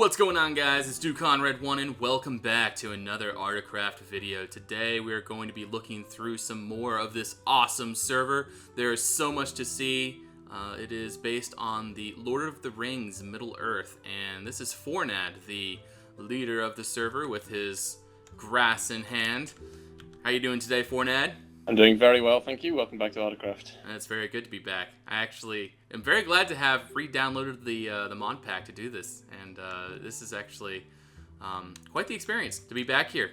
What's going on, guys? It's DudeConrad1 and welcome back to another Ardacraft video. Today we're going to be looking through some more of this awesome server. There is so much to see. It is based on the Lord of the Rings Middle-earth, and this is Fornad, the leader of the server, with his grass in hand. How you doing today, Fornad? I'm doing very well, thank you. Welcome back to Ardacraft. It's very good to be back. I actually am very glad to have re-downloaded the mod pack to do this, and this is actually quite the experience to be back here.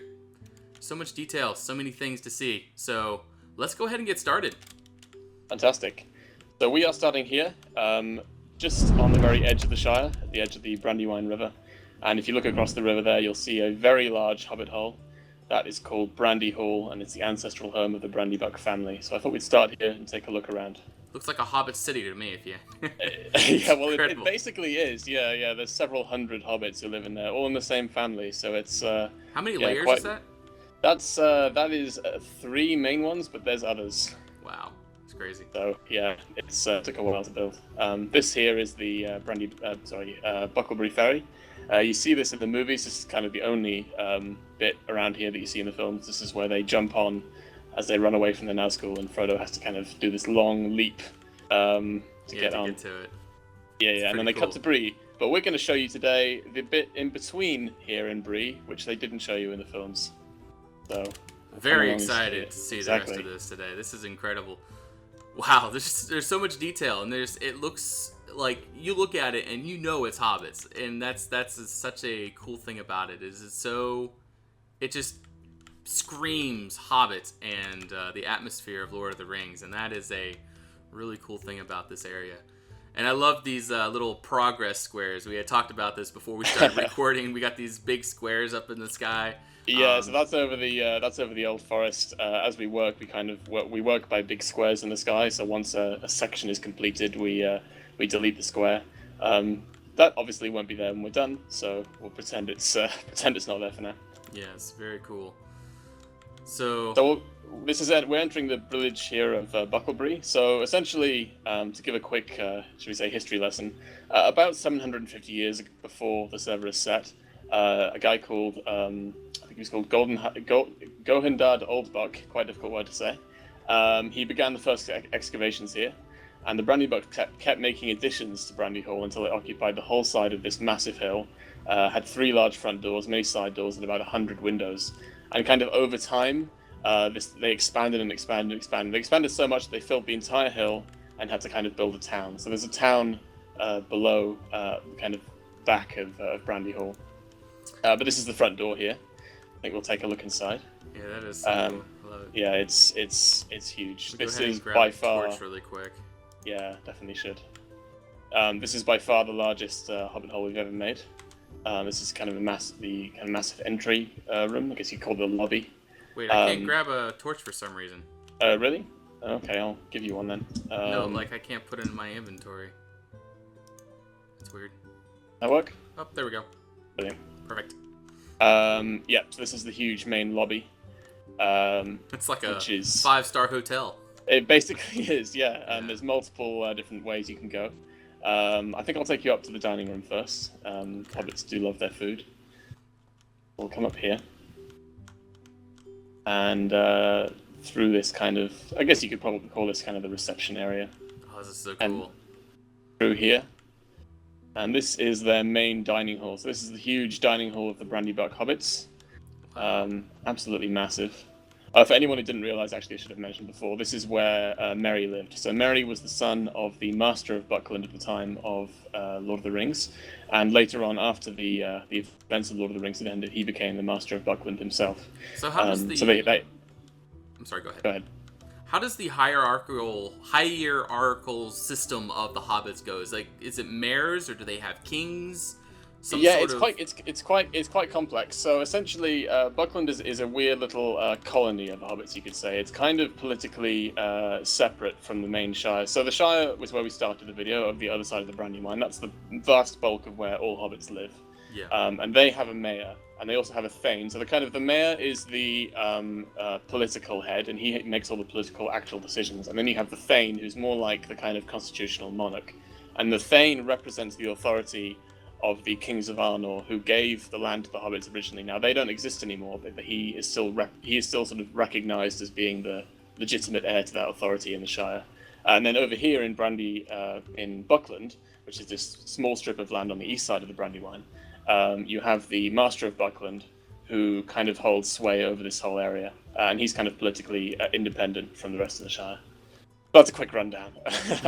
So much detail, so many things to see. So let's go ahead and get started. Fantastic. So we are starting here, just on the very edge of the Shire, at the edge of the Brandywine River. And if you look across the river there, you'll see a very large hobbit hole. That is called Brandy Hall, and it's the ancestral home of the Brandybuck family. So I thought we'd start here and take a look around. Looks like a hobbit city to me, if you... Yeah, well, it basically is. Yeah. There's several hundred hobbits who live in there, all in the same family. So it's How many layers is that? That is 3 main ones, but there's others. Wow, it's crazy. So yeah, it's took a while to build. This here is the Bucklebury Ferry. You see this in the movies. This is kind of the only bit around here that you see in the films. This is where they jump on as they run away from the Nazgul, and Frodo has to kind of do this long leap to get to it. Yeah, and then they cut to Bree. But we're going to show you today the bit in between here in Bree, which they didn't show you in the films. So very excited to see the rest of this today. This is incredible. Wow, there's so much detail, and it looks like you look at it and you know it's hobbits, and that's such a cool thing about it. It just screams hobbits and the atmosphere of Lord of the Rings, and that is a really cool thing about this area. And I love these little progress squares. We had talked about this before we started recording. We got these big squares up in the sky. Yeah, so that's over the old forest. As we work, we work by big squares in the sky. So once a section is completed, we delete the square. That obviously won't be there when we're done, so we'll pretend it's not there for now. Yes, very cool. So this is it. We're entering the village here of Bucklebury. So essentially, to give a quick, should we say, history lesson, about 750 years before the server is set, a guy called I think he was called Gohindad Oldbuck, quite a difficult word to say. He began the first excavations here. And the Brandybuck kept making additions to Brandy Hall until it occupied the whole side of this massive hill, had 3 large front doors, many side doors, and about 100 windows. And kind of over time, they expanded and expanded and expanded. They expanded so much that they filled the entire hill and had to kind of build a town. So there's a town below, kind of back of Brandy Hall. But this is the front door here. I think we'll take a look inside. Yeah, that is so cool. I love it. Yeah, it's huge. This is by far. Torch really quick. Yeah, definitely should. This is by far the largest hobbit hole we've ever made. This is kind of the massive entry room. I guess you'd call it the lobby. Wait, I can't grab a torch for some reason. Really? Okay, I'll give you one then. No, I can't put it in my inventory. That's weird. That work? Oh, there we go. Brilliant. Perfect. Yeah, so this is the huge main lobby. It's like a 5-star hotel. It basically is, yeah. There's multiple different ways you can go. I think I'll take you up to the dining room first. Hobbits do love their food. We'll come up here. And through this kind of... I guess you could probably call this kind of the reception area. Oh, this is so cool. And through here. And this is their main dining hall. So this is the huge dining hall of the Brandybuck Hobbits. Absolutely massive. For anyone who didn't realize, actually, I should have mentioned before, this is where Merry lived. So Merry was the son of the Master of Buckland at the time of Lord of the Rings, and later on, after the events of Lord of the Rings had ended, he became the Master of Buckland himself. So how does the... I'm sorry, go ahead. Go ahead. How does the hierarchical system of the hobbits go? Is it mayors, or do they have kings? It's quite complex. So essentially, Buckland is a weird little colony of hobbits, you could say. It's kind of politically separate from the main Shire. So the Shire was where we started the video, of the other side of the Brandywine. That's the vast bulk of where all hobbits live. Yeah. And they have a mayor, and they also have a thane. So the mayor is the political head, and he makes all the political actual decisions. And then you have the thane, who's more like the kind of constitutional monarch. And the thane represents the authority of the kings of Arnor who gave the land to the hobbits originally. Now they don't exist anymore, but he is still sort of recognized as being the legitimate heir to that authority in the Shire. And then over here in in Buckland, which is this small strip of land on the east side of the Brandywine, you have the Master of Buckland, who kind of holds sway over this whole area, and he's kind of politically independent from the rest of the Shire. That's a quick rundown.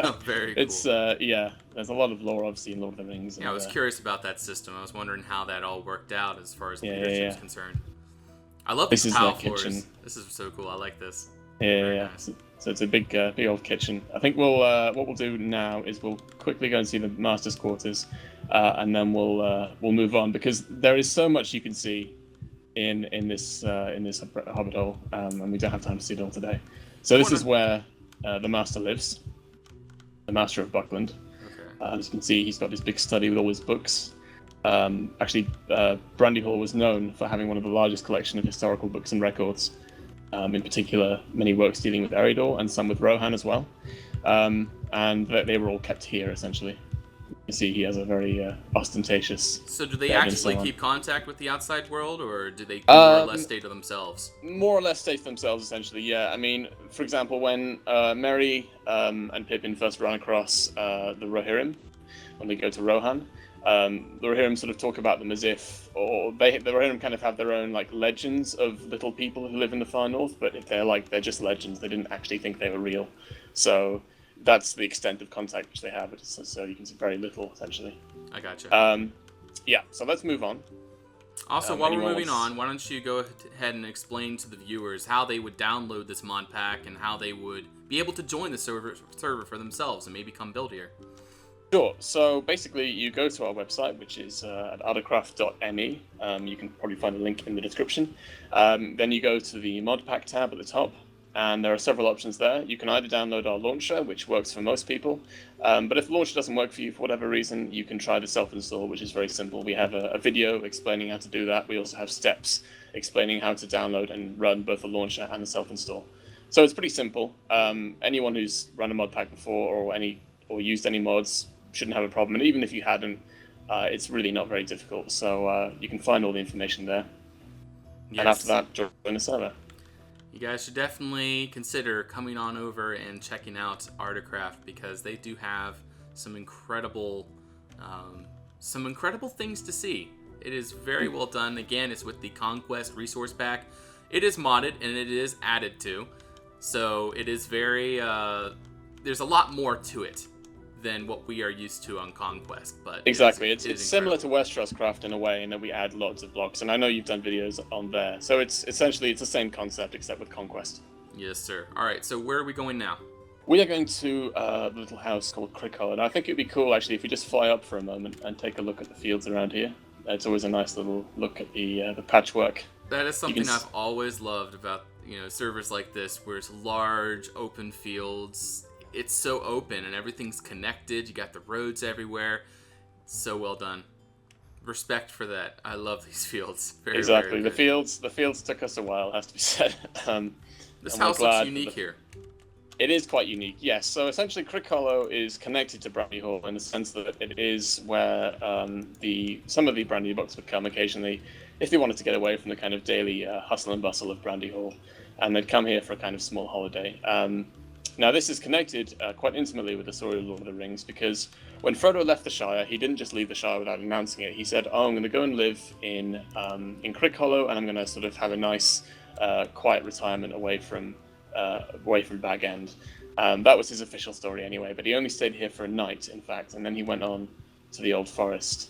Oh, very cool. It's yeah, there's a lot of lore obviously in Lord of the Rings. Yeah, I was curious about that system. I was wondering how that all worked out as far as leadership is concerned. I love these tile floors. Kitchen. This is so cool. I like this. Yeah. Nice. So it's a big old kitchen. I think what we'll do now is we'll quickly go and see the master's quarters, and then we'll move on, because there is so much you can see in this hobbit hole, and we don't have time to see it all today. So this is where the master lives, the Master of Buckland. Okay. As you can see, he's got this big study with all his books. Actually, Brandy Hall was known for having one of the largest collection of historical books and records. In particular, many works dealing with Eredor and some with Rohan as well. And they were all kept here, essentially. You see, he has a very ostentatious... So do they actually keep contact with the outside world, or do they more or less stay to themselves? More or less stay to themselves, essentially, yeah. I mean, for example, when Merry and Pippin first run across the Rohirrim, when they go to Rohan, the Rohirrim sort of talk about them as if, or the Rohirrim kind of have their own like legends of little people who live in the far north, but they're just legends. They didn't actually think they were real. So that's the extent of contact which they have. So you can see very little, essentially. I gotcha. Yeah, so let's move on. Also, while we're moving on, why don't you go ahead and explain to the viewers how they would download this mod pack and how they would be able to join the server for themselves and maybe come build here. Sure. So basically, you go to our website, which is at ardacraft.me. You can probably find a link in the description. Then you go to the mod pack tab at the top, and there are several options there. You can either download our launcher, which works for most people, but if the launcher doesn't work for you for whatever reason, you can try the self-install, which is very simple. We have a video explaining how to do that. We also have steps explaining how to download and run both the launcher and the self-install. So it's pretty simple. Anyone who's run a mod pack before or used any mods shouldn't have a problem, and even if you hadn't, it's really not very difficult. So you can find all the information there. Yes. And after that, join the server. You guys should definitely consider coming on over and checking out Ardacraft, because they do have some incredible things to see. It is very well done. Again, it's with the Conquest resource pack. It is modded and it is added to, so it is very. There's a lot more to it than what we are used to on Conquest, but exactly, it's similar to Westroscraft in a way, in that we add lots of blocks, and I know you've done videos on there, so it's essentially the same concept except with Conquest. Yes, sir. All right, so where are we going now? We are going to the little house called Crickhollow, and I think it'd be cool actually if we just fly up for a moment and take a look at the fields around here. It's always a nice little look at the patchwork. That is something I've always loved about servers like this, where it's large open fields. It's so open and everything's connected. You got the roads everywhere. So well done. Respect for that. I love these fields. Exactly. The fields took us a while, has to be said. This house looks unique here. It is quite unique, yes. So essentially, Crickhollow is connected to Brandy Hall in the sense that it is where some of the Brandy books would come occasionally if they wanted to get away from the kind of daily hustle and bustle of Brandy Hall, and they'd come here for a kind of small holiday. Now, this is connected quite intimately with the story of Lord of the Rings, because when Frodo left the Shire, he didn't just leave the Shire without announcing it. He said, I'm going to go and live in Crickhollow, and I'm going to sort of have a nice, quiet retirement away from Bag End. That was his official story anyway, but he only stayed here for a night, in fact, and then he went on to the Old Forest.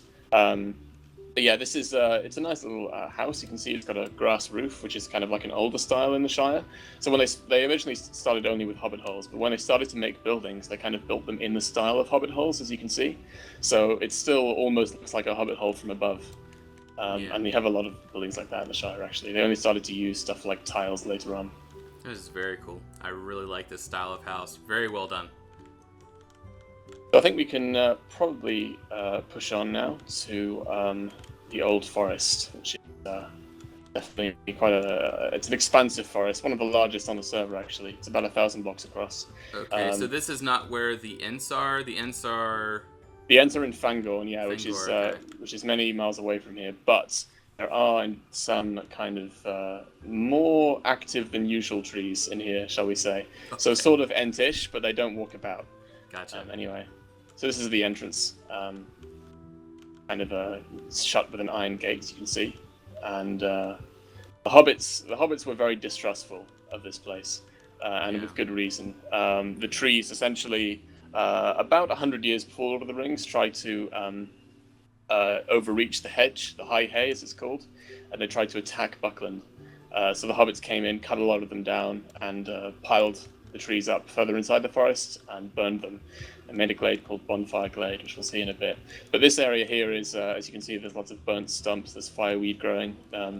But yeah, this is it's a nice little house. You can see it's got a grass roof, which is kind of like an older style in the Shire. So when they originally started only with hobbit holes, but when they started to make buildings, they kind of built them in the style of hobbit holes, as you can see. So it still almost looks like a hobbit hole from above. And we have a lot of buildings like that in the Shire, actually. They only started to use stuff like tiles later on. This is very cool. I really like this style of house. Very well done. So I think we can probably push on now to the Old Forest, which is definitely it's an expansive forest, one of the largest on the server, actually. It's about 1,000 blocks across. Okay, so this is not where the Ents are? The Ents are... The Ents are in Fangorn, yeah, Fangor, which is many miles away from here, but there are some kind of more active than usual trees in here, shall we say. Okay. So sort of Entish, but they don't walk about. Gotcha. Anyway, so this is the entrance. Kind of shut with an iron gate, as you can see. And the hobbits were very distrustful of this place, and with good reason. The trees essentially, about 100 years before Lord of the Rings, tried to overreach the hedge, the High Hay as it's called, and they tried to attack Buckland. So the hobbits came in, cut a lot of them down, and piled the trees up further inside the forest and burned them, and made a glade called Bonfire Glade, which we'll see in a bit. But this area here is, as you can see, there's lots of burnt stumps, there's fireweed growing.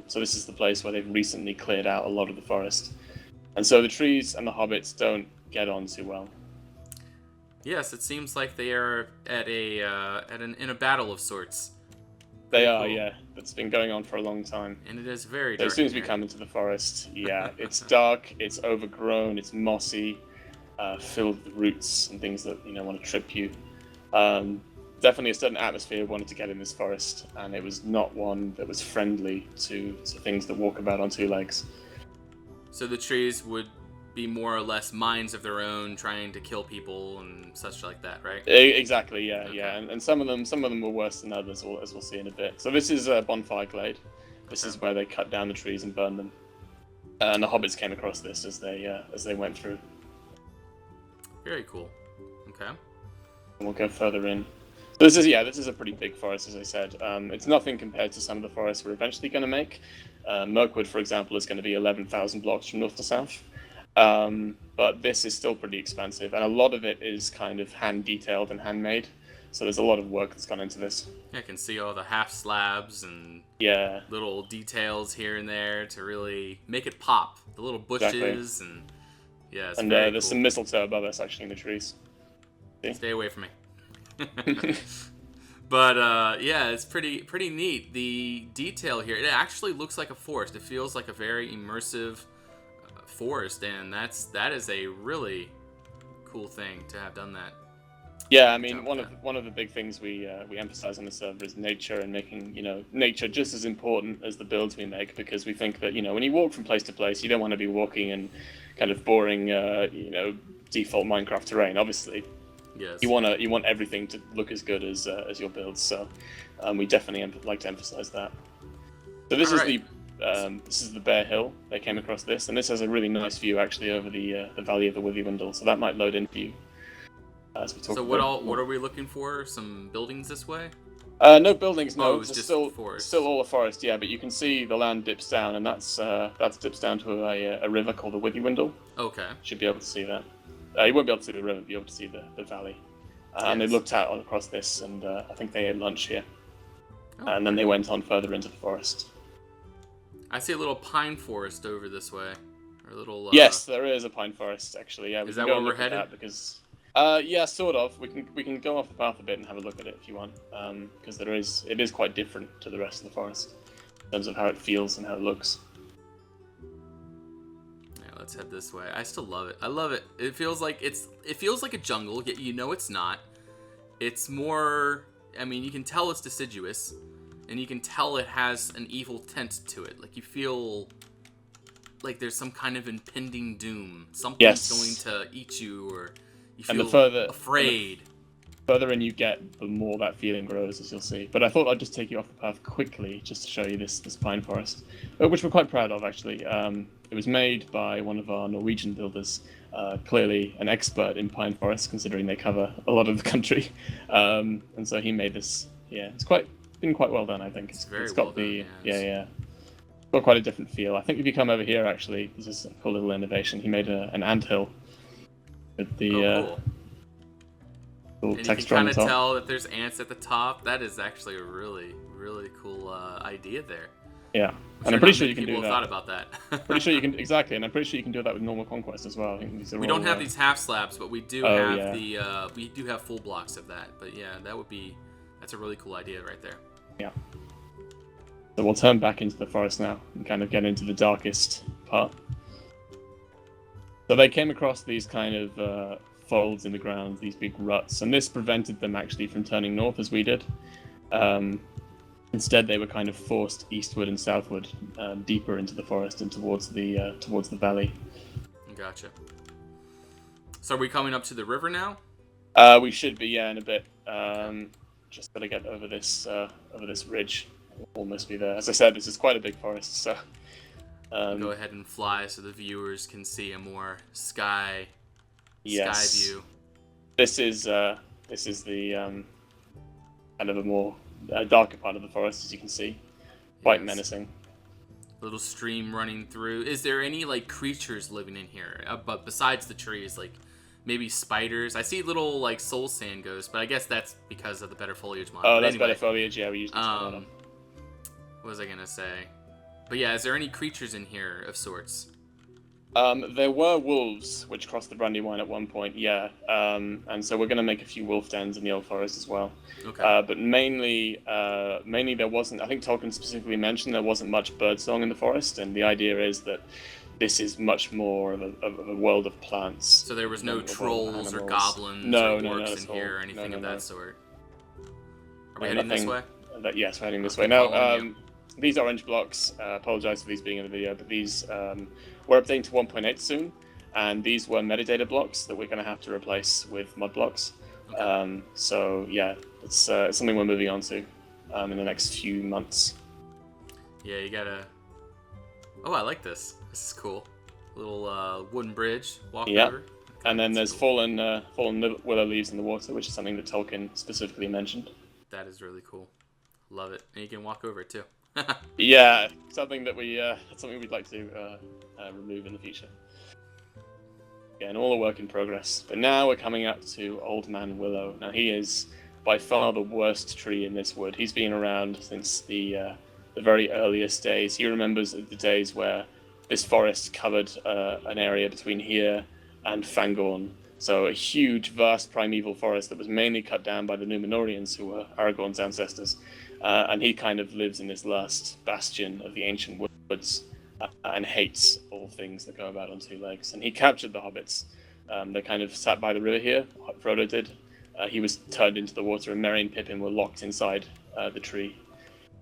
So this is the place where they've recently cleared out a lot of the forest. And so the trees and the hobbits don't get on too well. Yes, it seems like they are at in a battle of sorts. They are, yeah. That's been going on for a long time. And it is very So dark. as soon as we come into the forest, yeah, it's dark, it's overgrown, it's mossy, filled with roots and things that want to trip you. Definitely a certain atmosphere wanted to get in this forest, and it was not one that was friendly to things that walk about on two legs. So the trees would be more or less minds of their own, trying to kill people and such like that, right? Exactly, yeah, Okay. yeah, and some of them were worse than others, as we'll see in a bit. So this is Bonfire Glade. This is where they cut down the trees and burned them, and the hobbits came across this as they went through. Very cool. Okay. And we'll go further in. So this is a pretty big forest, as I said. It's nothing compared to some of the forests we're eventually going to make. Mirkwood, for example, is going to be 11,000 blocks from north to south. But this is still pretty expansive, and a lot of it is kind of hand-detailed and handmade. So there's a lot of work that's gone into this. I can see all the half slabs and little details here and there to really make it pop. The little bushes and it's and very there's cool. some mistletoe above us actually in the trees. See? Stay away from me. But it's pretty neat. The detail here, it actually looks like a forest. It feels like a very immersive forest, and that is a really cool thing to have done that. Yeah, I mean, one of the big things we emphasize on the server is nature, and making nature just as important as the builds we make, because we think that when you walk from place to place, you don't want to be walking in kind of boring default Minecraft terrain. Obviously, yes, you want everything to look as good as your builds. So we definitely like to emphasize that. So this is the Bear Hill. They came across this, and this has a really nice view actually over the valley of the Withywindle. So that might load in for you. As we talk so what are we looking for? Some buildings this way? No buildings. No, it's just still forest. Still all a forest. Yeah, but you can see the land dips down, and that dips down to a river called the Withywindle. Okay. Should be able to see that. You won't be able to see the river, but you'll be able to see the valley. And they looked out across this, and I think they ate lunch here. And then they went on further into the forest. I see a little pine forest over this way, or a little. Yes, there is a pine forest actually. Yeah, is that where we're headed? Because yeah, sort of. We can go off the path a bit and have a look at it if you want, because it is quite different to the rest of the forest in terms of how it feels and how it looks. Yeah, let's head this way. I still love it. I love it. It feels like a jungle, yet it's not. It's more. I mean, you can tell it's deciduous, and you can tell it has an evil tint to it. Like you feel like there's some kind of impending doom. Something's going to eat you, or you feel afraid. The further in you get, the more that feeling grows, as you'll see. But I thought I'd just take you off the path quickly, just to show you this pine forest, which we're quite proud of, actually. It was made by one of our Norwegian builders, clearly an expert in pine forests, considering they cover a lot of the country. And so he made this. Yeah, it's been quite well done, I think. It's got got quite a different feel. I think if you come over here, actually, this is a cool little innovation. He made an anthill with the cool. little and texture you on can the kind of top. tell that there's ants at the top. That is actually a really, really cool idea there. Yeah, and I'm pretty sure you can do that. People thought about that. Pretty sure you can and I'm pretty sure you can do that with normal conquest as well. I think we don't have these half slabs, but we do have we do have full blocks of that. But yeah, that's a really cool idea right there. Yeah. So we'll turn back into the forest now and kind of get into the darkest part. So they came across these kind of folds in the ground, these big ruts, and this prevented them actually from turning north as we did. Instead, they were kind of forced eastward and southward, deeper into the forest and towards the valley. Gotcha. So are we coming up to the river now? We should be, yeah, in a bit. Just gotta get over this ridge. We'll almost be there. As I said, this is quite a big forest, so. Go ahead and fly so the viewers can see a more sky view. This is the kind of a more darker part of the forest, as you can see. Quite menacing. Little stream running through. Is there any like creatures living in here? But besides the trees, like maybe spiders. I see little like soul sand ghosts, but I guess that's because of the better foliage model. Oh, that's better foliage. Yeah, we usually. What was I gonna say? But yeah, is there any creatures in here of sorts? There were wolves which crossed the Brandywine at one point, yeah. And so we're going to make a few wolf dens in the Old Forest as well. Okay. But mainly there wasn't. I think Tolkien specifically mentioned there wasn't much birdsong in the forest, and the idea is that this is much more of a world of plants. So there was no trolls or goblins or orcs in here or anything of that sort. Are we heading this way? Yes, we're heading this way now. These orange blocks, apologize for these being in the video, but these we're updating to 1.8 soon, and these were metadata blocks that we're going to have to replace with mud blocks. Okay. So yeah, it's something we're moving on to in the next few months. Yeah, you gotta. Oh, I like this. This is cool. Little wooden bridge, walk over. Okay, and then there's cool. fallen willow leaves in the water, which is something that Tolkien specifically mentioned. That is really cool. Love it, and you can walk over it too. Yeah, something we'd like to remove in the future. Again, all a work in progress. But now we're coming up to Old Man Willow. Now he is by far the worst tree in this wood. He's been around since the very earliest days. He remembers the days where this forest covered an area between here and Fangorn. So a huge, vast primeval forest that was mainly cut down by the Númenóreans, who were Aragorn's ancestors. And he kind of lives in this last bastion of the ancient woods and hates all things that go about on two legs. And he captured the hobbits. They kind of sat by the river here, Frodo did. He was turned into the water, and Merry and Pippin were locked inside the tree.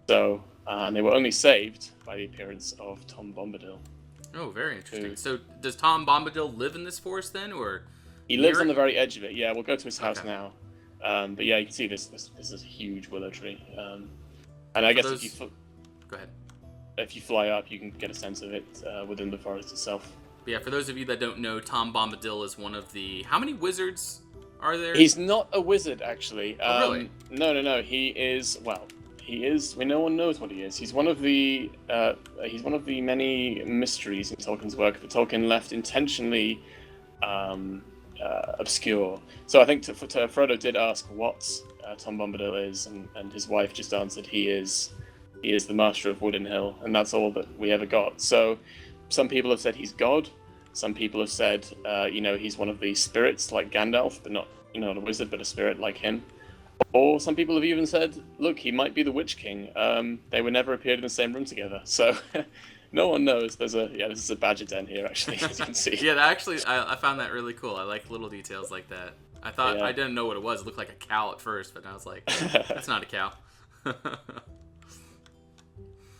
So, and they were only saved by the appearance of Tom Bombadil. Oh, very interesting. So does Tom Bombadil live in this forest then, or...? He lives on the very edge of it, yeah. We'll go to his house now. But yeah, you can see this is a huge willow tree. And I guess if you go ahead. If you fly up, you can get a sense of it within the forest itself. But yeah, for those of you that don't know, Tom Bombadil is one of the... How many wizards are there? He's not a wizard, actually. Oh, really? No. He is... Well, he is... no one knows what he is. He's one of the many mysteries in Tolkien's work that Tolkien left intentionally obscure. So I think Frodo did ask what Tom Bombadil is, and his wife just answered he is the master of Wood and Hill, and that's all that we ever got. So some people have said he's God. Some people have said he's one of the spirits like Gandalf, but not a wizard, but a spirit like him. Or some people have even said, look, he might be the Witch King. They were never appeared in the same room together. So no one knows. This is a badger den here, actually, as you can see. Yeah, I found that really cool. I like little details like that. I didn't know what it was. It looked like a cow at first, but I was like, that's not a cow.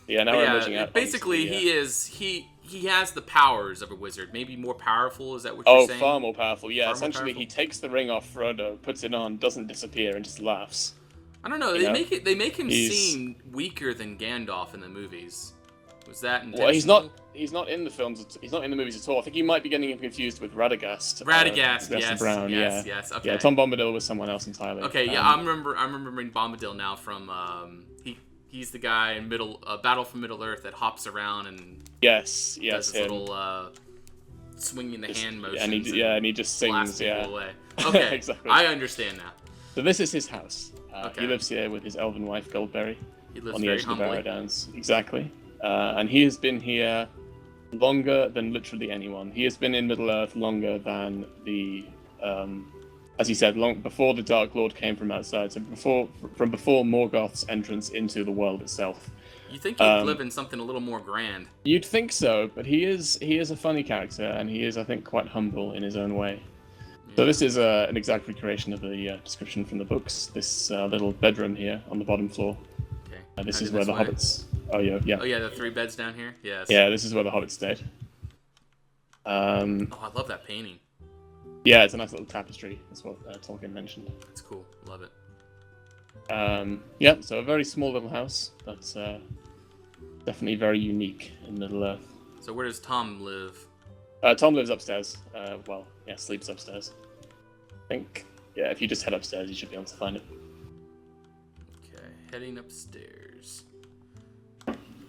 Yeah, now we're emerging out. Basically, he has the powers of a wizard. Maybe more powerful. Is that what you're saying? Oh, far more powerful. Yeah, essentially, he takes the ring off Frodo, puts it on, doesn't disappear, and just laughs. I don't know. They make him seem weaker than Gandalf in the movies. Was that intentional? Well, he's not in the films. He's not in the movies at all. I think you might be getting him confused with Radagast. Radagast, Brown, yes. Okay. Yeah, Tom Bombadil was someone else entirely. Okay, yeah, I'm remembering Bombadil now from he's the guy in Battle for Middle Earth that hops around and does his little swinging the hand motions. And he just sings. Yeah. Away. Okay, exactly. I understand now. So this is his house. He lives here with his elven wife Goldberry. He lives on the very edge of the humbly. Barrow Downs. Exactly. And he has been here longer than literally anyone. He has been in Middle-earth longer than as he said, long before the Dark Lord came from outside. So before Morgoth's entrance into the world itself. You think he'd live in something a little more grand? You'd think so, but he is a funny character, and he is, I think, quite humble in his own way. Yeah. So this is an exact recreation of the description from the books. This little bedroom here on the bottom floor. Okay. This is where the hobbits. Oh yeah. Oh yeah, the 3 beds down here. Yes. Yeah, this is where the hobbits stayed. Oh, I love that painting. Yeah, it's a nice little tapestry. That's what Tolkien mentioned. That's cool. Love it. Yeah, so a very small little house. That's definitely very unique in Middle Earth. So where does Tom live? Tom lives upstairs. Well, yeah, sleeps upstairs. I think. Yeah, if you just head upstairs, you should be able to find it. Okay, heading upstairs.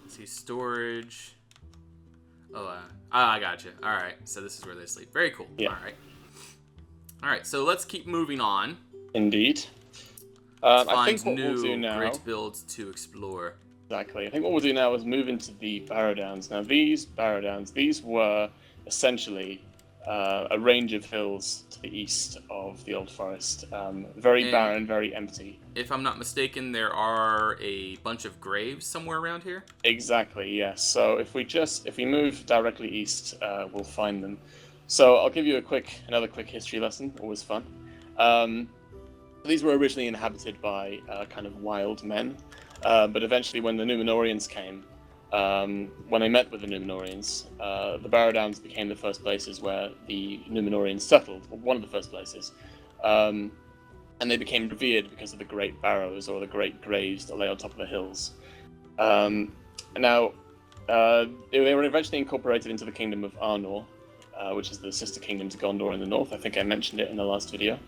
See storage. Oh, I got you. All right, so this is where they sleep. Very cool. Yeah. All right. So let's keep moving on. Indeed. I think what we'll do now. Great builds to explore. Exactly. I think what we'll do now is move into the Barrow Downs. Now, these Barrow Downs, these were essentially a range of hills to the east of the Old Forest. Very barren, very empty. If I'm not mistaken, there are a bunch of graves somewhere around here? Exactly, yes. So if we move directly east, we'll find them. So I'll give you another quick history lesson. Always fun. These were originally inhabited by kind of wild men, but eventually when the Númenóreans came, when they met with the Númenóreans, the Barrow Downs became the first places where the Númenóreans settled, or one of the first places. And they became revered because of the great barrows, or the great graves that lay on top of the hills. Now, they were eventually incorporated into the kingdom of Arnor, which is the sister kingdom to Gondor in the north. I think I mentioned it in the last video.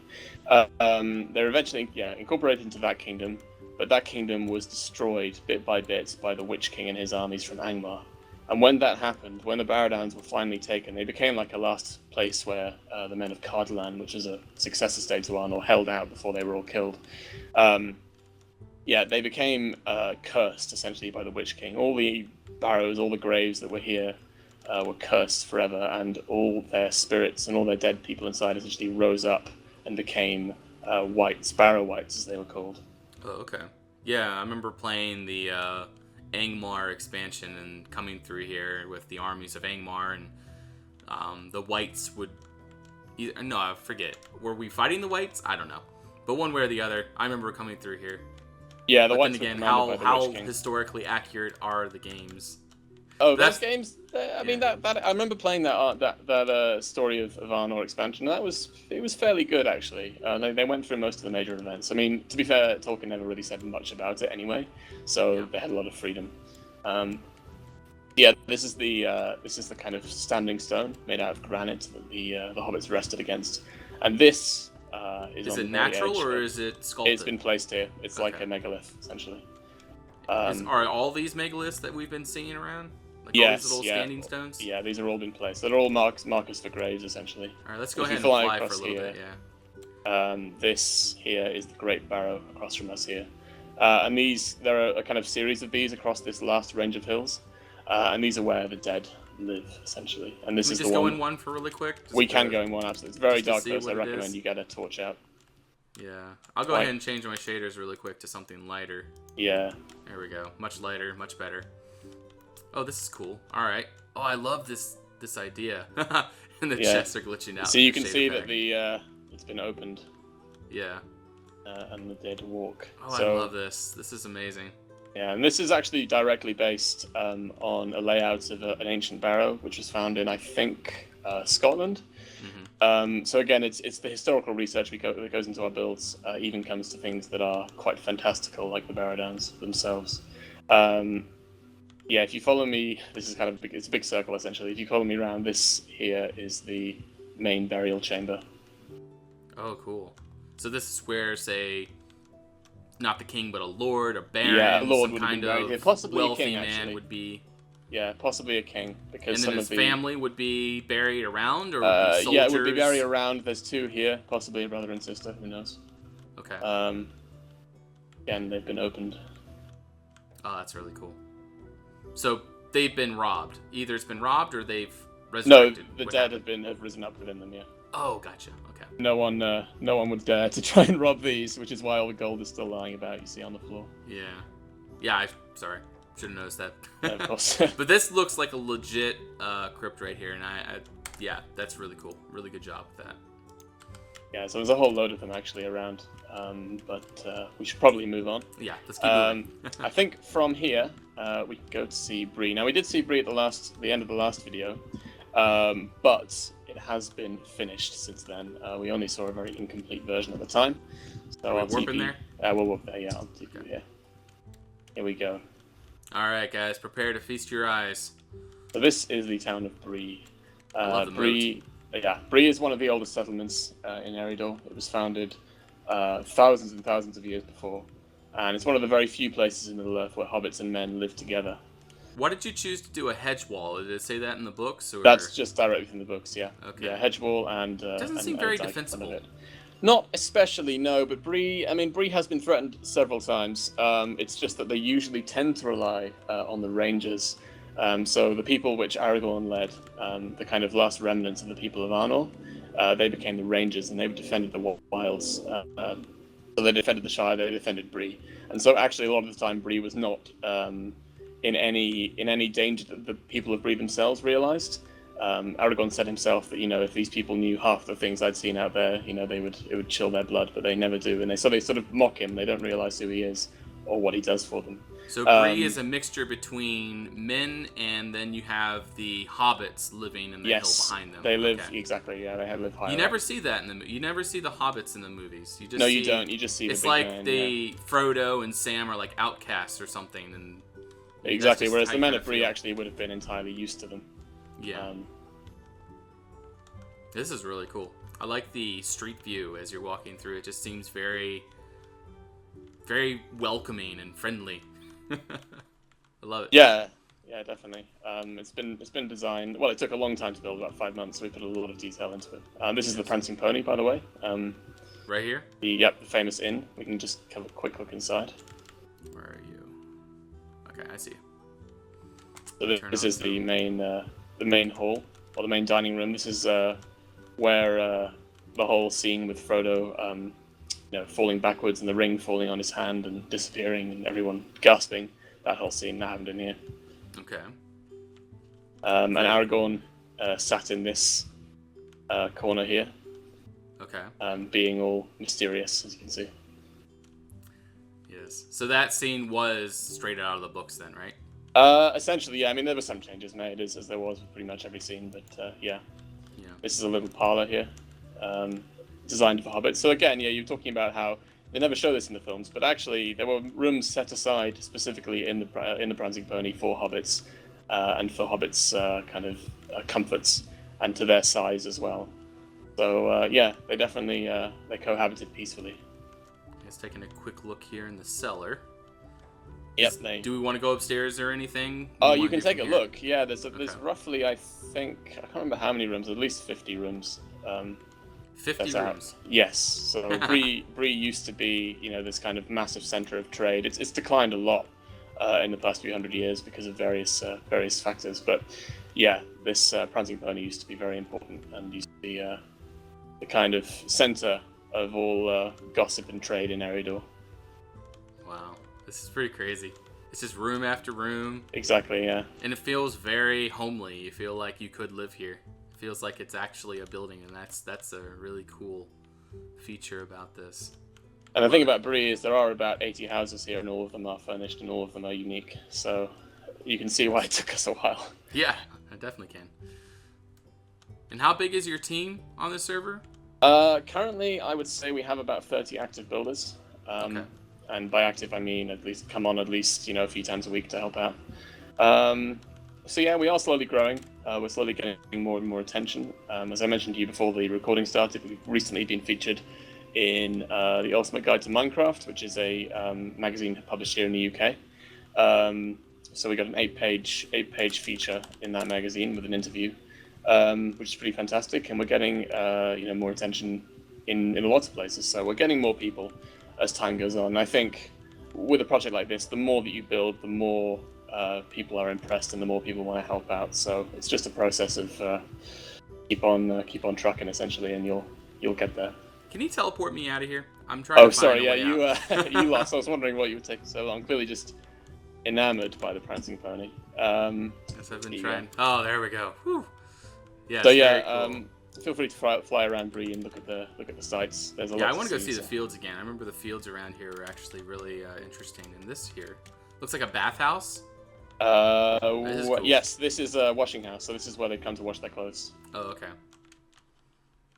They're eventually incorporated into that kingdom, but that kingdom was destroyed bit by bit by the Witch King and his armies from Angmar. And when that happened, when the Barrow Downs were finally taken, they became like a last place where the men of Cardolan, which is a successor state to Arnor, held out before they were all killed. They became cursed, essentially, by the Witch King. All the barrows, all the graves that were here were cursed forever, and all their spirits and all their dead people inside essentially rose up and became wights, Barrow wights, as they were called. Oh, okay. Yeah, I remember playing the Angmar expansion and coming through here with the armies of Angmar, and the wights would... No, I forget. Were we fighting the wights? I don't know. But one way or the other, I remember coming through here. Yeah, the wights. Then again, how historically accurate are the games? Oh, those games. I mean, that I remember playing that story of Arnor expansion. It was fairly good, actually. They went through most of the major events. I mean, to be fair, Tolkien never really said much about it anyway, so they had a lot of freedom. This is the kind of standing stone made out of granite that the hobbits rested against, and this is it natural or is it sculpted? It's been placed here. It's like a megalith, essentially. Are all these megaliths that we've been seeing around? Like all these little standing stones? Yeah, these are all been placed. They're all markers for graves, essentially. Alright, let's go ahead and fly for a little bit, This here is the Great Barrow across from us here. And there are a kind of series of these across this last range of hills. And these are where the dead live, essentially. And this is the one. Can we just go in one for really quick? We can go in one, absolutely. It's very dark, though, so I recommend you get a torch out. Yeah. I'll go ahead and change my shaders really quick to something lighter. Yeah. There we go. Much lighter, much better. Oh, this is cool. All right. Oh, I love this idea. And the chests are glitching out. So you can see that it's been opened. Yeah. And the dead walk. Oh, I love this. This is amazing. Yeah, and this is actually directly based on a layout of an ancient barrow, which was found in, I think, Scotland. Mm-hmm. So again, it's the historical research that goes into our builds, even comes to things that are quite fantastical, like the Barrow Downs themselves. If you follow me, this is kind of it's a big circle, essentially. If you follow me around, this here is the main burial chamber. Oh, cool. So this is where, say, not the king, but a lord, a baron, a lord some would kind be of possibly wealthy a king, man actually. would be... Yeah, possibly a king. Because and then his family would be buried around, or would be soldiers? Yeah, it would be buried around. There's two here, possibly a brother and sister, who knows. Okay. Again, they've been opened. Oh, that's really cool. So they've been robbed. Either it's been robbed or they've resurrected. No, the dead have risen up within them. Yeah. Oh, gotcha. Okay. No one would dare to try and rob these, which is why all the gold is still lying about. You see on the floor. Yeah. Yeah. Sorry. should have noticed that. Yeah, of course. But this looks like a legit crypt right here, and yeah, that's really cool. Really good job with that. Yeah, so there's a whole load of them actually around, but we should probably move on. Yeah, let's keep moving. I think from here we can go to see Bree. Now we did see Bree at the end of the last video, but it has been finished since then. We only saw a very incomplete version at the time. So Are we warping there? We'll warp there. Yeah, I'll take you here. Here we go. All right, guys, prepare to feast your eyes. So this is the town of Bree. I love the Bree. Yeah, Bree is one of the oldest settlements in Eridor. It was founded thousands and thousands of years before, and it's one of the very few places in Middle-earth where hobbits and men live together. Why did you choose to do a hedge wall? Did it say that in the books? Or... That's just directly from the books, yeah. Okay. Yeah, hedge wall and... doesn't seem very defensible. Not especially, no, but Bree has been threatened several times. It's just that they usually tend to rely on the rangers. So the people which Aragorn led, the kind of last remnants of the people of Arnor, they became the rangers and they defended the wilds. So they defended the Shire, they defended Bree. And so actually a lot of the time Bree was not in any danger that the people of Bree themselves realized. Aragorn said himself that, if these people knew half the things I'd seen out there, it would chill their blood, but they never do. And they sort of mock him. They don't realize who he is or what he does for them. So Bree is a mixture between men, and then you have the hobbits living in the hill behind them. They live exactly. Yeah, they live higher. You never see that you never see the hobbits in the movies. You just you don't. You just see. It's the big like man, Frodo and Sam are like outcasts or something, and exactly. Whereas the men of Bree actually would have been entirely used to them. Yeah. This is really cool. I like the street view as you're walking through. It just seems very, very welcoming and friendly. I love it. Yeah, definitely. It's been designed. Well, it took a long time to build, about 5 months. So we put a lot of detail into it. This is the Prancing Pony, by the way. Right here. The famous inn. We can just have a quick look inside. Where are you? Okay, I see you. So this is the main hall, or the main dining room. This is where the whole scene with Frodo, falling backwards and the ring falling on his hand and disappearing and everyone gasping, that whole scene that happened in here. Okay. And Aragorn sat in this corner here. Okay. Being all mysterious, as you can see. Yes. So that scene was straight out of the books then, right? Essentially, yeah. There were some changes made, as there was with pretty much every scene, but yeah. Yeah. This is a little parlor here, designed for hobbits. So again, yeah, you're talking about how they never show this in the films, but actually there were rooms set aside specifically in the Prancing Pony for hobbits, and for hobbits' comforts and to their size as well. So yeah, they definitely they cohabited peacefully. Just taking a quick look here in the cellar. Yep. Do we want to go upstairs or anything? Oh, you can take a look. Yeah, there's roughly, I can't remember how many rooms. At least 50 rooms. 50 rooms. Yes. So Bree used to be, this kind of massive center of trade. It's declined a lot in the past few hundred years because of various factors. But yeah, this Prancing Pony used to be very important and used to be the kind of center of all gossip and trade in Eridor. Wow. This is pretty crazy. It's just room after room. Exactly, yeah. And it feels very homely. You feel like you could live here. It feels like it's actually a building, and that's a really cool feature about this. And the thing about Bree is there are about 80 houses here, and all of them are furnished, and all of them are unique. So you can see why it took us a while. Yeah, I definitely can. And how big is your team on the server? Currently, I would say we have about 30 active builders. Okay. And by active, I mean at least a few times a week to help out. So yeah, we are slowly growing. We're slowly getting more and more attention. As I mentioned to you before the recording started, we've recently been featured in the Ultimate Guide to Minecraft, which is a magazine published here in the UK. So we got an 8-page feature in that magazine with an interview, which is pretty fantastic. And we're getting more attention in lots of places. So we're getting more people as time goes on. And I think with a project like this, the more that you build, the more people are impressed and the more people want to help out. So it's just a process of keep on trucking essentially, and you'll get there. Can you teleport me out of here? I'm trying to find a way out. You lost. I was wondering why you were taking so long. Clearly just enamored by the prancing pony. Yes, I've been trying. Oh, there we go. Whew. Yes, so very cool. Feel free to fly around Bree and look at the sites. There's a lot. I want to go see the fields again. I remember the fields around here were actually really interesting. And this here looks like a bathhouse. Cool. Yes, this is a washing house. So this is where they come to wash their clothes. Oh, okay.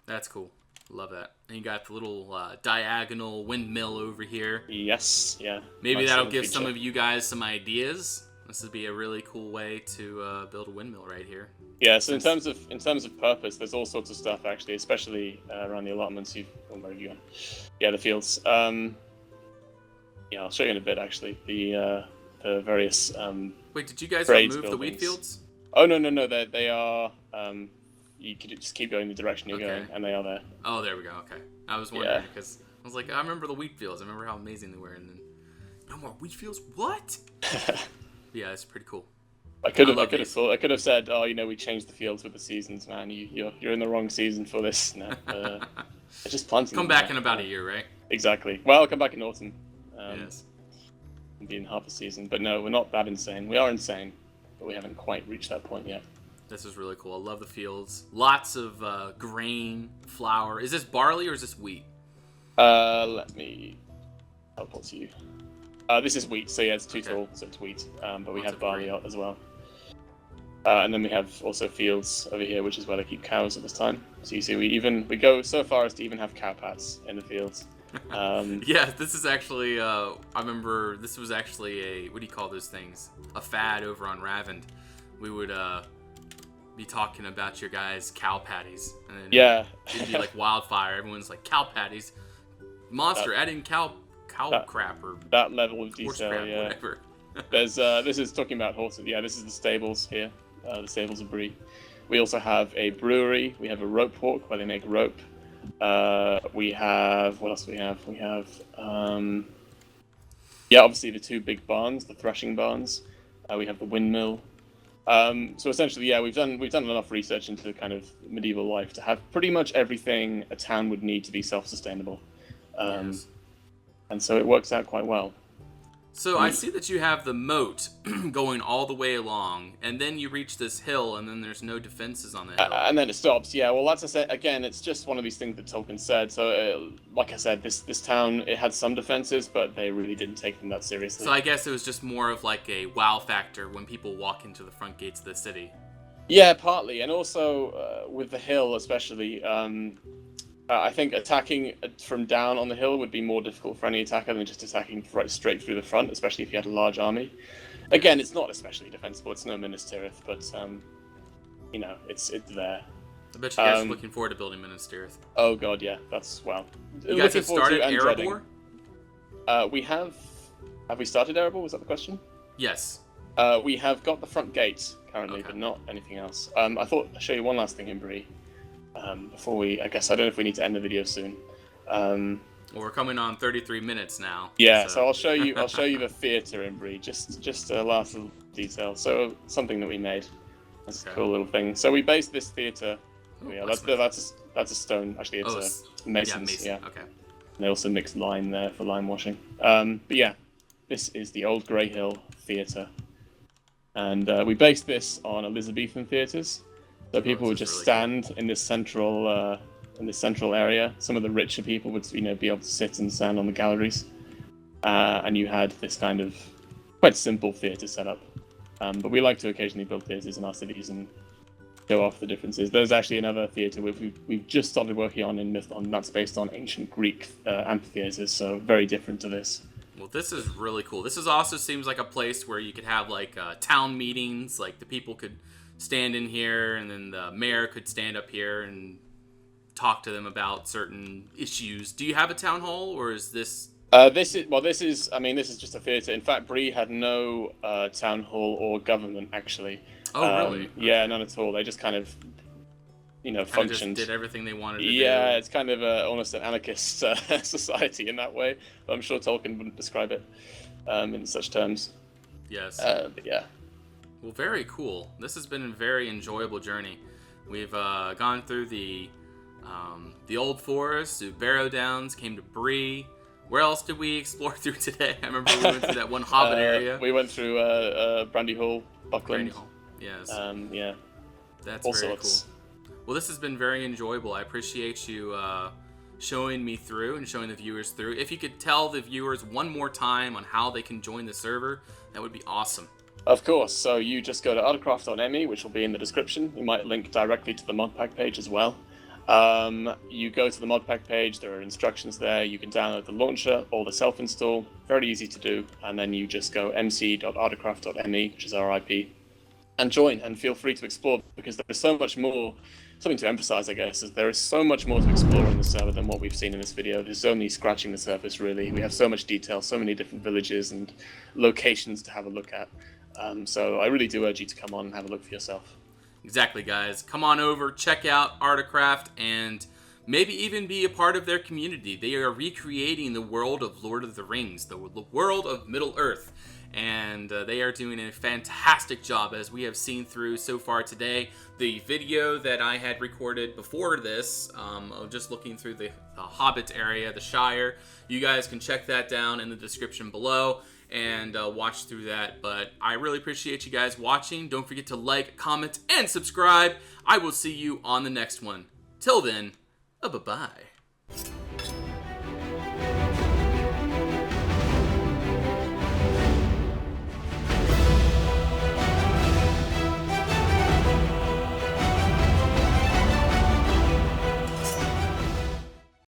That's cool. Love that. And you got the little diagonal windmill over here. Yes, yeah. Maybe nice that'll give feature. some of you guys some ideas. This would be a really cool way to build a windmill right here. Yeah. So in terms of purpose, there's all sorts of stuff actually, especially around the allotments. Where have you gone? Yeah, the fields. Yeah, I'll show you in a bit actually. The various. Wait, did you guys remove the wheat fields? Oh no! They are. You could just keep going the direction you're going, and they are there. Oh, there we go. Okay, I was wondering because I was like, I remember the wheat fields. I remember how amazing they were, and then no more wheat fields. What? Yeah, it's pretty cool. I could have said, oh, we changed the fields with the seasons, man. You're in the wrong season for this. No, it's just planting. Come back in about a year, right? Exactly. Well, I'll come back in autumn. Yes. And be in half a season, but no, we're not that insane. We are insane, but we haven't quite reached that point yet. This is really cool. I love the fields. Lots of grain, flour. Is this barley or is this wheat? Let me help to you. This is wheat, so yeah, it's too tall, so it's wheat. But we have barley out as well. And then we have also fields over here, which is where they keep cows at this time. So you see, we go so far as to even have cow pats in the fields. Yeah, this is actually, I remember this was actually what do you call those things? A fad over on Ravend. We would be talking about your guys' cow patties. And then it'd be like wildfire. Everyone's like, cow patties. Monster, adding cow crap or that level of detail, crap, whatever. There's this is talking about horses. Yeah, this is the stables here. The stables of Bree. We also have a brewery. We have a rope walk where they make rope. We have what else do we have? We have obviously the two big barns, the threshing barns. We have the windmill. So essentially, we've done enough research into kind of medieval life to have pretty much everything a town would need to be self-sustainable. Yes. And so it works out quite well. So I see that you have the moat going all the way along, and then you reach this hill, and then there's no defenses on the hill. And then it stops. Yeah, well, that's I said again. It's just one of these things that Tolkien said. So, like I said, this town, it had some defenses, but they really didn't take them that seriously. So I guess it was just more of like a wow factor when people walk into the front gates of the city. Yeah, partly, and also with the hill, especially. I think attacking from down on the hill would be more difficult for any attacker than just attacking right straight through the front, especially if you had a large army. Again, it's not especially defensible. It's no Minas Tirith, but it's there. I bet you guys are looking forward to building Minas Tirith. Oh god, yeah, that's wow. You guys have started Erebor? We have. Have we started Erebor? Was that the question? Yes. We have got the front gate currently, but not anything else. I thought I'd show you one last thing in Bree. Before I guess I don't know if we need to end the video soon. Well, we're coming on 33 minutes now. Yeah, so I'll show you the theatre in Bree. Just a last little detail. So something that we made. That's a cool little thing. So we based this theatre. That's a stone. Actually, it's a mason's. Yeah. Okay. And they also mixed lime there for lime washing. But yeah, this is the Old Grey Hill Theatre, and we based this on Elizabethan theatres. So people would just stand in this central area. Some of the richer people would, be able to sit and stand on the galleries, and you had this kind of quite simple theatre setup. But we like to occasionally build theatres in our cities and show off the differences. There's actually another theatre we've just started working on that's based on ancient Greek amphitheatres, so very different to this. Well, this is really cool. This also seems like a place where you could have like town meetings, like the people could stand in here, and then the mayor could stand up here and talk to them about certain issues. Do you have a town hall, or is this? This is just a theatre. In fact, Bree had no town hall or government actually. Oh, really? Yeah, none at all. They just kind of, functioned. Just did everything they wanted to do. Yeah, it's kind of almost an anarchist society in that way. But I'm sure Tolkien wouldn't describe it in such terms. Yes. But yeah. Well, very cool. This has been a very enjoyable journey. We've gone through the old forest, through Barrow Downs, came to Bree. Where else did we explore through today? I remember we went through that one Hobbit area. We went through Brandy Hall, Buckland. Brandy Hall, yes. Yeah. That's all very sorts. cool. Well, this has been very enjoyable. I appreciate you showing me through and showing the viewers through. If you could tell the viewers one more time on how they can join the server, that would be awesome. Of course. So you just go to ardacraft.me, which will be in the description. You might link directly to the modpack page as well. You go to the modpack page, there are instructions there. You can download the launcher or the self-install, very easy to do. And then you just go mc.ardacraft.me, which is our IP, and join, and feel free to explore, because there is so much more. Something to emphasize, I guess, is there is so much more to explore in the server than what we've seen in this video. There's only scratching the surface, really. We have so much detail, so many different villages and locations to have a look at. So I really do urge you to come on and have a look for yourself. Exactly, guys. Come on over, check out Ardacraft, and maybe even be a part of their community. They are recreating the world of Lord of the Rings, the world of Middle-earth, and they are doing a fantastic job, as we have seen through so far today. The video that I had recorded before this, of just looking through the Hobbit area, the Shire, you guys can check that down in the description below and watch through that. But I really appreciate you guys watching. Don't forget to like, comment, and subscribe. I will see you on the next one. Till then, bye-bye.